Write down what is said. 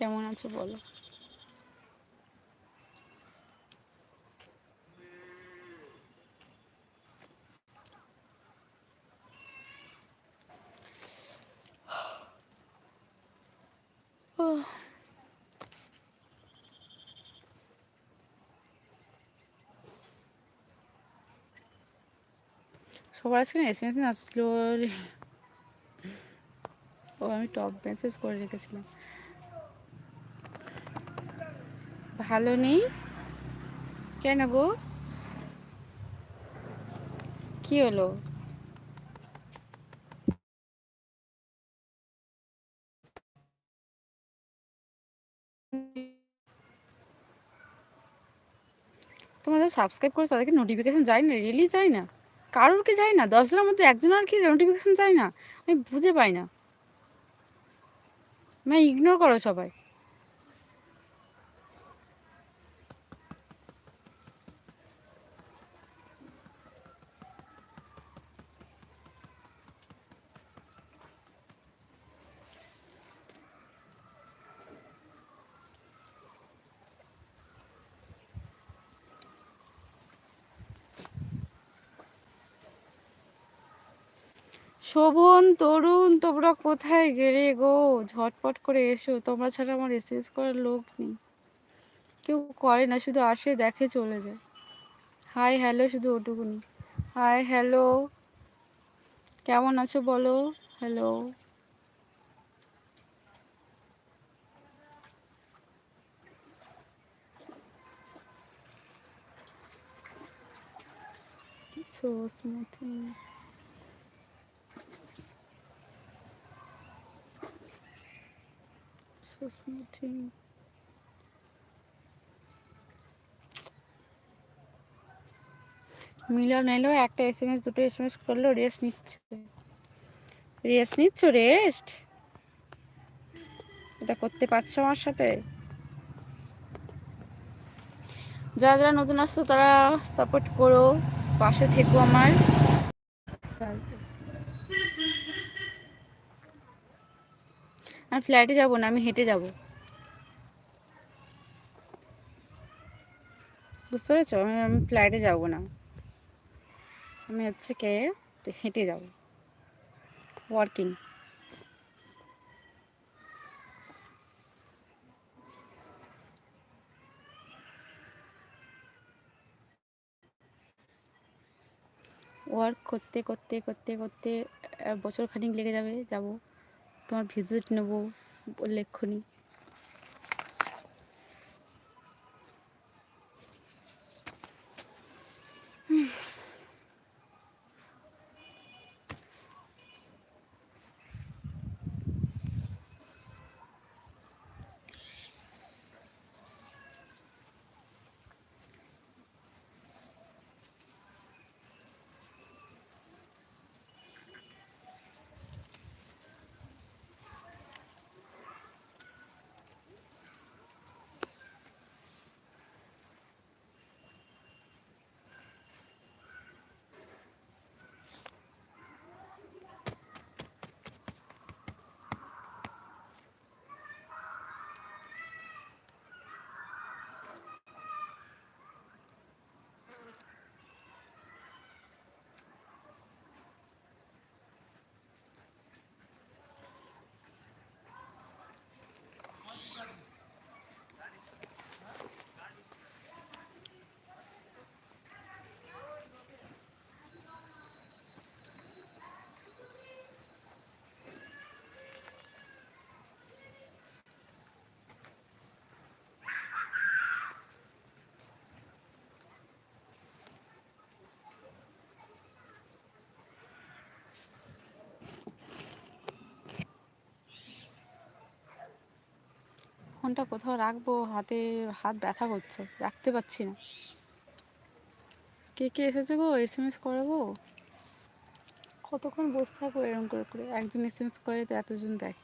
কেমন আছো বলো। সবার আজকে না এসএমএস আসলো। ও আমি টপ মেসেজ করে রেখেছিলাম। ভালো নেই কেন গো? কি হলো? তোমরা যারা সাবস্ক্রাইব করেছো তাদেরকে নোটিফিকেশন যায় না? রিয়েলি যায় না? কারোর কি যায় না? 10জনের মধ্যে একজন আর কি নোটিফিকেশন যায় না? আমি বুঝে পাই না। মানে ইগনোর করো সবাই। শোভন, তরুণ, তোমরা কোথায় গেলে গো? ঝটপট করে এসো, তোমরা ছাড়া আমার এসএমএস করার লোক নেই। কেউ করে না, শুধু আসে দেখে চলে যায়। হাই হ্যালো শুধু ওটুকুনি। হাই হ্যালো, কেমন আছো বলো। Hello. So smoothing, so smoothing. Milan এলো, একটা এসএমএস দুটো এসএমএস করলো, রেস্ট নিচ্ছে। রেস্ট নিচ্ছ? রেস্ট এটা করতে পারছো আমার সাথে? যারা যারা নতুন আসছো তারা সাপোর্ট করো, পাশে থেকো আমার। আমি ফ্ল্যাটে যাবো না, আমি হেঁটে যাব। বুঝতে পেরেছো? আমি ফ্ল্যাটে যাবো না, আমি হচ্ছে কে হেঁটে যাব। ওয়ার্কিং। ওয়ার্ক করতে করতে করতে করতে বছর খানিক লেগে যাবে, যাব। তোমার ভিজিট নেবো বললে এক্ষুনি। ফোনটা কোথাও রাখবো, হাতে হাত ব্যথা করছে, রাখতে পারছি না। কে কে এসেছে গো? এসএমএস করে গো। কতক্ষণ বসে থাকবো এরকম করে করে? একজন এসএমএস করে তো এতজন দেখ।